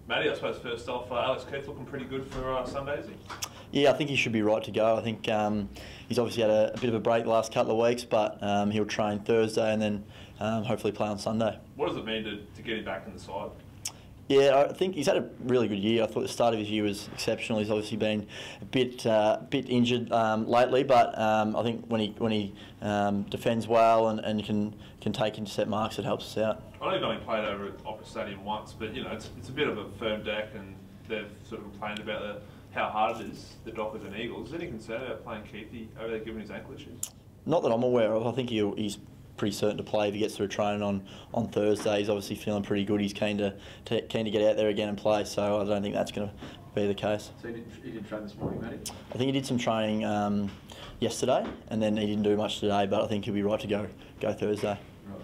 Matty, I suppose first off, Alex Keith looking pretty good for Sunday, is he? Yeah, I think he should be right to go. I think he's obviously had a bit of a break the last couple of weeks, but he'll train Thursday and then hopefully play on Sunday. What does it mean to get him back in the side? Yeah, I think he's had a really good year. I thought the start of his year was exceptional. He's obviously been a bit injured lately, but I think when he defends well and can take intercept marks, it helps us out. I know you've only played over at Opera Stadium once, but it's a bit of a firm deck, and they've sort of complained about how hard it is, the Dockers and Eagles. Is there any concern about playing Keithy over there given his ankle issues? Not that I'm aware of. I think he's pretty certain to play if he gets through training on Thursday. He's obviously feeling pretty good. He's keen to get out there again and play, so I don't think that's going to be the case. So he didn't train this morning, Matty? I think he did some training yesterday, and then he didn't do much today, but I think he'll be right to go Thursday. Right.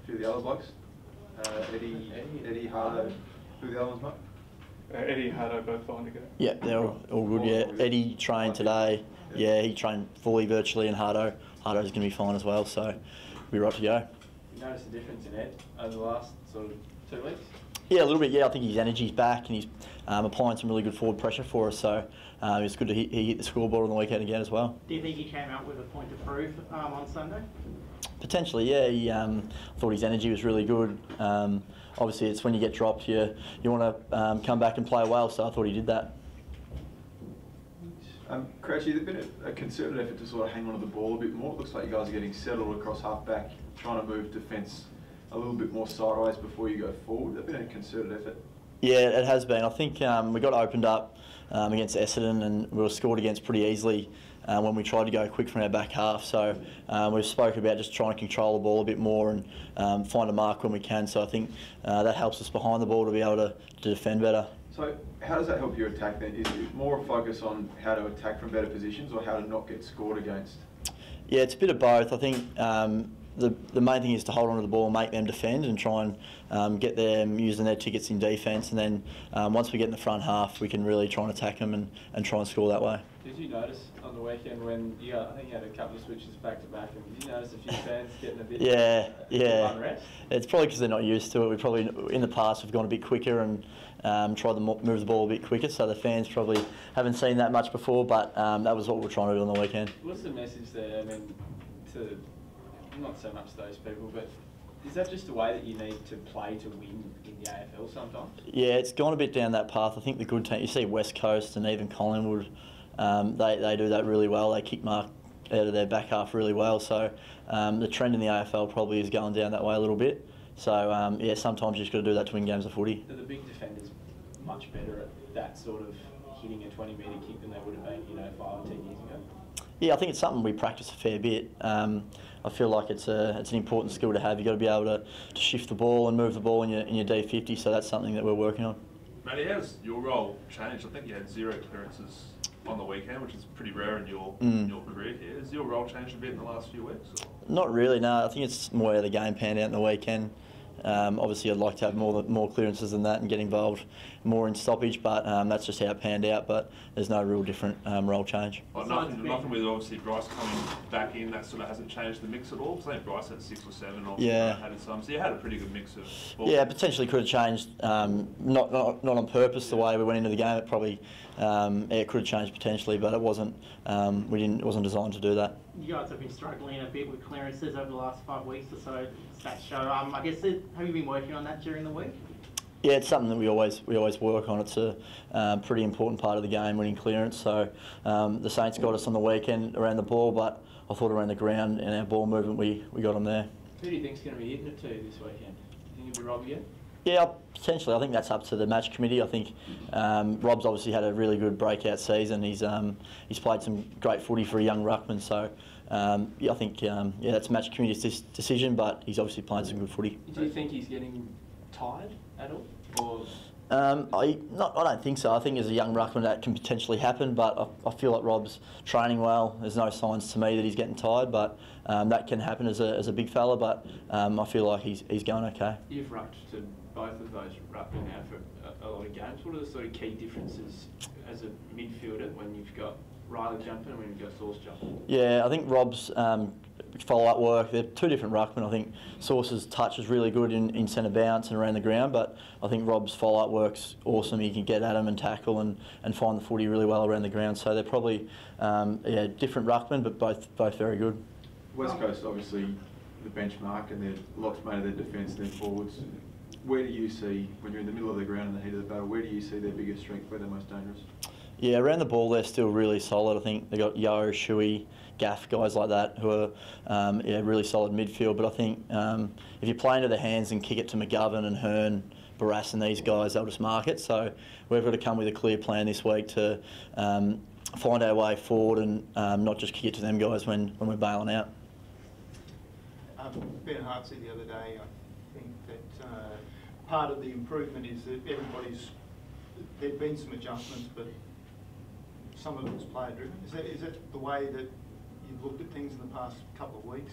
A few of the other blokes? Eddie, Hardo. Who are the other ones, mate? Eddie and Hardo both fine to go. Yeah, they're all good, yeah. Eddie trained today. Yeah, he trained fully virtually, and Hardo's going to be fine as well, so we'll be right to go. You noticed a difference in Ed over the last sort of 2 weeks? Yeah, a little bit, yeah. I think his energy's back and he's applying some really good forward pressure for us, so it's good to he hit the scoreboard on the weekend again as well. Do you think he came out with a point to prove on Sunday? Potentially, yeah. I thought his energy was really good. Obviously, it's when you get dropped, you want to come back and play well, so I thought he did that. Crouchy, there's been a concerted effort to sort of hang on to the ball a bit more. It looks like you guys are getting settled across half-back, trying to move defence a little bit more sideways before you go forward. There's been a concerted effort. Yeah, it has been. I think we got opened up against Essendon and we were scored against pretty easily when we tried to go quick from our back half. So we've spoken about just trying to control the ball a bit more and find a mark when we can. So I think that helps us behind the ball to be able to defend better. So how does that help your attack then? Is it more a focus on how to attack from better positions or how to not get scored against? Yeah, it's a bit of both. I think the main thing is to hold on to the ball and make them defend and try and get them using their tickets in defence, and then once we get in the front half we can really try and attack them and try and score that way. Did you notice on the weekend when I think you had a couple of switches back to back, and did you notice a few fans getting a bit unrest? It's probably because they're not used to it. We probably in the past we've gone a bit quicker and tried to move the ball a bit quicker, so the fans probably haven't seen that much before, but that was what we were trying to do on the weekend. What's the message there? I mean, to not so much those people, but is that just the way that you need to play to win in the AFL sometimes? Yeah, it's gone a bit down that path. I think the good team, you see West Coast and even Collingwood, they do that really well. They kick mark out of their back half really well. So the trend in the AFL probably is going down that way a little bit. So yeah, sometimes you just got to do that to win games of footy. Are the big defenders much better at that sort of hitting a 20-metre kick than they would have been, 5 or 10 years ago? Yeah, I think it's something we practice a fair bit. I feel like it's an important skill to have. You've got to be able to shift the ball and move the ball in your D50, so that's something that we're working on. Matty, how's your role changed? I think you had 0 clearances on the weekend, which is pretty rare in your career here. Has your role changed a bit in the last few weeks? Or? Not really, no. I think it's more how the game panned out in the weekend. Obviously, I'd like to have more clearances than that and get involved more in stoppage, but that's just how it panned out. But there's no real different role change. Well, nothing with obviously Bryce coming back in. That sort of hasn't changed the mix at all. I think Bryce had 6 or 7. Or had some. So you had a pretty good mix of balls. Yeah, potentially could have changed. Not on purpose the way we went into the game. It probably it could have changed potentially, but it wasn't. It wasn't designed to do that. You guys have been struggling a bit with clearances over the last 5 weeks or so. Stats show. I guess have you been working on that during the week? Yeah, it's something that we always work on. It's a pretty important part of the game, winning clearance. So the Saints got us on the weekend around the ball, but I thought around the ground and our ball movement we got them there. Who do you think's going to be hitting it to this weekend? Do you think it'll be Rob again? Yeah, potentially. I think that's up to the match committee. I think Rob's obviously had a really good breakout season. He's played some great footy for a young ruckman. So yeah, I think that's match committee's decision. But he's obviously playing some good footy. Do you think he's getting tired at all? Or? I don't think so. I think as a young ruckman that can potentially happen, but I feel like Rob's training well. There's no signs to me that he's getting tired, but that can happen as a big fella. But I feel like he's going okay. You've rucked to both of those ruckmen now for a lot of games. What are the sort of key differences as a midfielder when you've got Riley jumping and when you go Source jumping? Yeah, I think Rob's follow-up work, they're two different ruckmen. I think Source's touch is really good in centre bounce and around the ground, but I think Rob's follow-up work's awesome. He can get at him and tackle and find the footy really well around the ground. So they're probably different ruckmen, but both very good. West Coast, obviously, the benchmark, and they're lots made of their defence and their forwards. Where do you see, when you're in the middle of the ground in the heat of the battle, where do you see their biggest strength, where they're most dangerous? Yeah, around the ball they're still really solid. I think they've got Yo, Shuey, Gaff, guys like that who are really solid midfield. But I think if you play into their hands and kick it to McGovern and Hearn, Barras and these guys, they'll just mark it. So we've got to come with a clear plan this week to find our way forward and not just kick it to them guys when we're bailing out. Ben Hart said the other day, I think that part of the improvement is that there've been some adjustments, but some of it was player driven. Is that the way that you've looked at things in the past couple of weeks?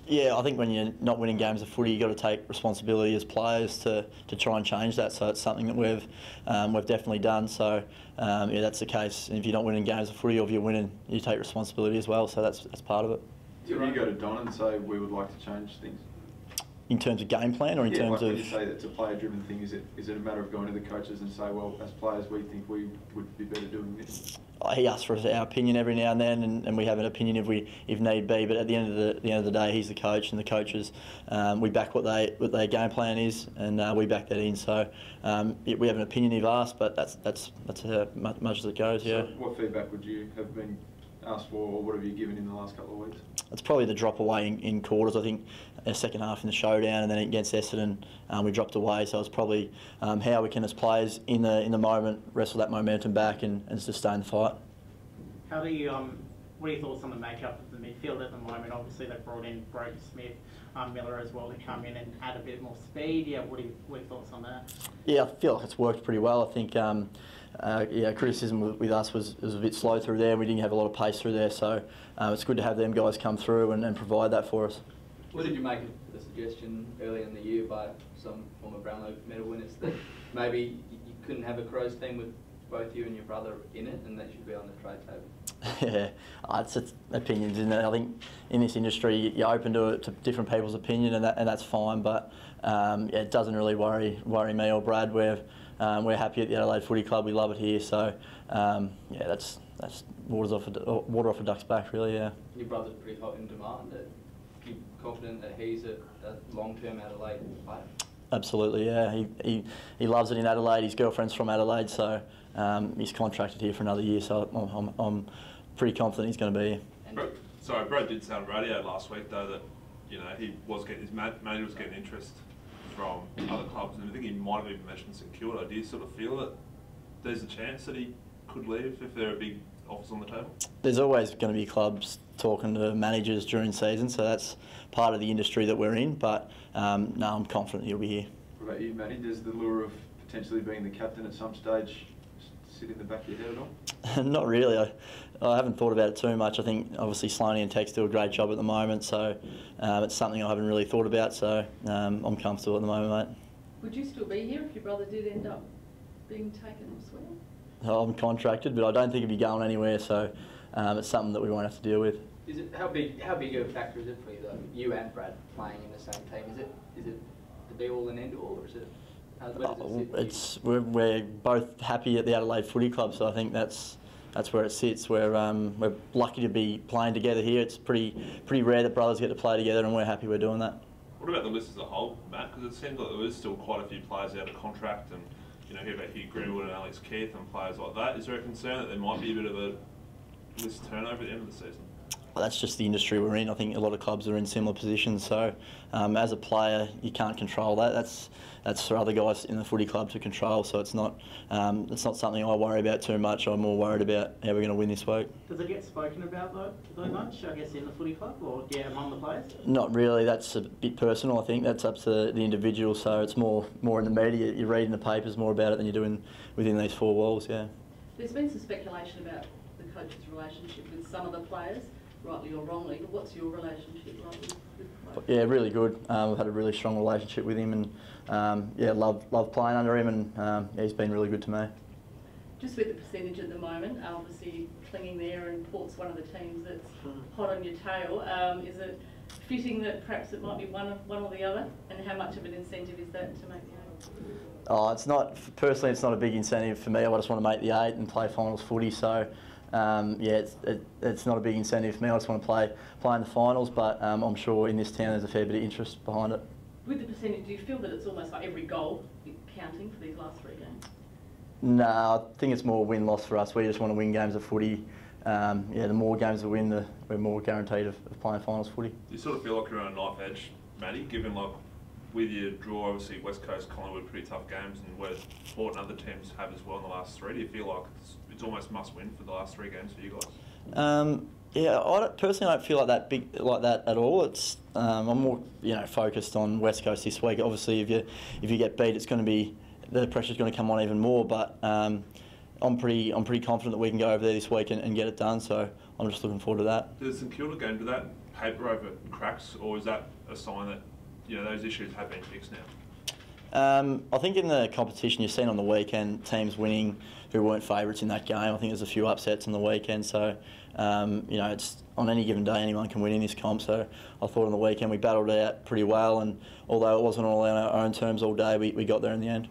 Yeah, I think when you're not winning games of footy, you've got to take responsibility as players to try and change that. So it's something that we've definitely done. So that's the case. And if you're not winning games of footy, or if you're winning, you take responsibility as well. So that's part of it. Do you go to Don and say we would like to change things? In terms of game plan, or in terms of? When you say that's a player-driven thing, is it a matter of going to the coaches and say, well, as players, we think we would be better doing this? He asks for our opinion every now and then, and we have an opinion if need be. But at the end of the day, he's the coach, and the coaches we back what their game plan is, and we back that in. So we have an opinion if asked, but that's how much as it goes. Yeah. So what feedback would you have been asked for, or what have you given in the last couple of weeks? It's probably the drop away in quarters. I think the second half in the showdown, and then against Essendon, we dropped away. So it's probably how we can, as players in the moment, wrestle that momentum back and sustain the fight. What are your thoughts on the makeup of the midfield at the moment? Obviously they've brought in Brody Smith, Miller as well to come in and add a bit more speed. Yeah, what are your thoughts on that? Yeah, I feel like it's worked pretty well. I think criticism with us was a bit slow through there. We didn't have a lot of pace through there, so it's good to have them guys come through and provide that for us. What did you make of the suggestion early in the year by some former Brownlow medal winners that maybe you couldn't have a Crows team with both you and your brother in it, and that should be on the trade table? Yeah, it's opinions, isn't it? I think in this industry you're open to different people's opinion, and that's fine. But it doesn't really worry me or Brad. We're happy at the Adelaide Footy Club. We love it here. So that's water off a duck's back, really. Yeah. Your brother's pretty hot in demand. Are you confident that he's a long-term Adelaide player? Absolutely, yeah. He loves it in Adelaide. His girlfriend's from Adelaide, so he's contracted here for another year. So I'm pretty confident he's going to be here. Brad did say on radio last week though that he was getting his manager was getting interest from other clubs, and I think he might have even mentioned St Kilda. Do you sort of feel that there's a chance that he could leave if there are big offers on the table? There's always going to be clubs talking to managers during season, so that's part of the industry that we're in. But no, I'm confident he'll be here. What about you, Matty? Does the lure of potentially being the captain at some stage sit in the back of your head at all? Not really. I haven't thought about it too much. I think obviously Sloaney and Tex do a great job at the moment, so it's something I haven't really thought about. So I'm comfortable at the moment, mate. Would you still be here if your brother did end up being taken elsewhere? I'm contracted, but I don't think he'd be going anywhere. So it's something that we won't have to deal with. Is it how big of a factor is it for you though? You and Brad playing in the same team. Is it the be all and end all, or is it? Where does it sit? We're both happy at the Adelaide Footy Club, so I think that's where it sits. We're lucky to be playing together here. It's pretty rare that brothers get to play together, and we're happy we're doing that. What about the list as a whole, Matt? Because it seems like there is still quite a few players out of contract, and hear about Hugh Greenwood and Alex Keith and players like that. Is there a concern that there might be a bit of a list turnover at the end of the season? Well, that's just the industry we're in. I think a lot of clubs are in similar positions. So, as a player, you can't control that. That's for other guys in the footy club to control. So it's not something I worry about too much. I'm more worried about how we're going to win this week. Does it get spoken about though much? I guess in the footy club or among the players? Not really. That's a bit personal. I think that's up to the individual. So it's more in the media. You read in the papers more about it than you're doing within these four walls. Yeah. There's been some speculation about the coach's relationship with some of the players, rightly or wrongly, but what's your relationship like with Yeah, really good. We've had a really strong relationship with him, and love playing under him, and he's been really good to me. Just with the percentage at the moment, obviously clinging there, and Port's one of the teams that's hot on your tail. Is it fitting that perhaps it might be one or the other? And how much of an incentive is that to make the 8? Oh, it's not, personally, it's not a big incentive for me. I just want to make the 8 and play finals footy. So, yeah, it's not a big incentive for me. I just want to play in the finals, but I'm sure in this town there's a fair bit of interest behind it. With the percentage, do you feel that it's almost like every goal counting for these last 3 games? No, I think it's more win-loss for us. We just want to win games of footy. Yeah, the more games we win, we're more guaranteed of playing finals footy. Do you sort of feel like you're on a knife edge, Matty, given like with your draw, obviously West Coast, Collingwood, pretty tough games, and where Port and other teams have as well in the last 3? Do you feel like it's almost must-win for the last 3 games for you guys? Yeah, I personally don't feel like that at all. It's I'm more focused on West Coast this week. Obviously, if you get beat, it's going to be, the pressure's going to come on even more. But I'm pretty confident that we can go over there this week and get it done. So I'm just looking forward to that. Did the St Kilda game, did that paper over cracks, or is that a sign that those issues have been fixed now? I think in the competition you've seen on the weekend, teams winning who weren't favourites in that game. I think there's a few upsets on the weekend. So it's on any given day anyone can win in this comp. So I thought on the weekend we battled it out pretty well, and although it wasn't all on our own terms all day, we got there in the end.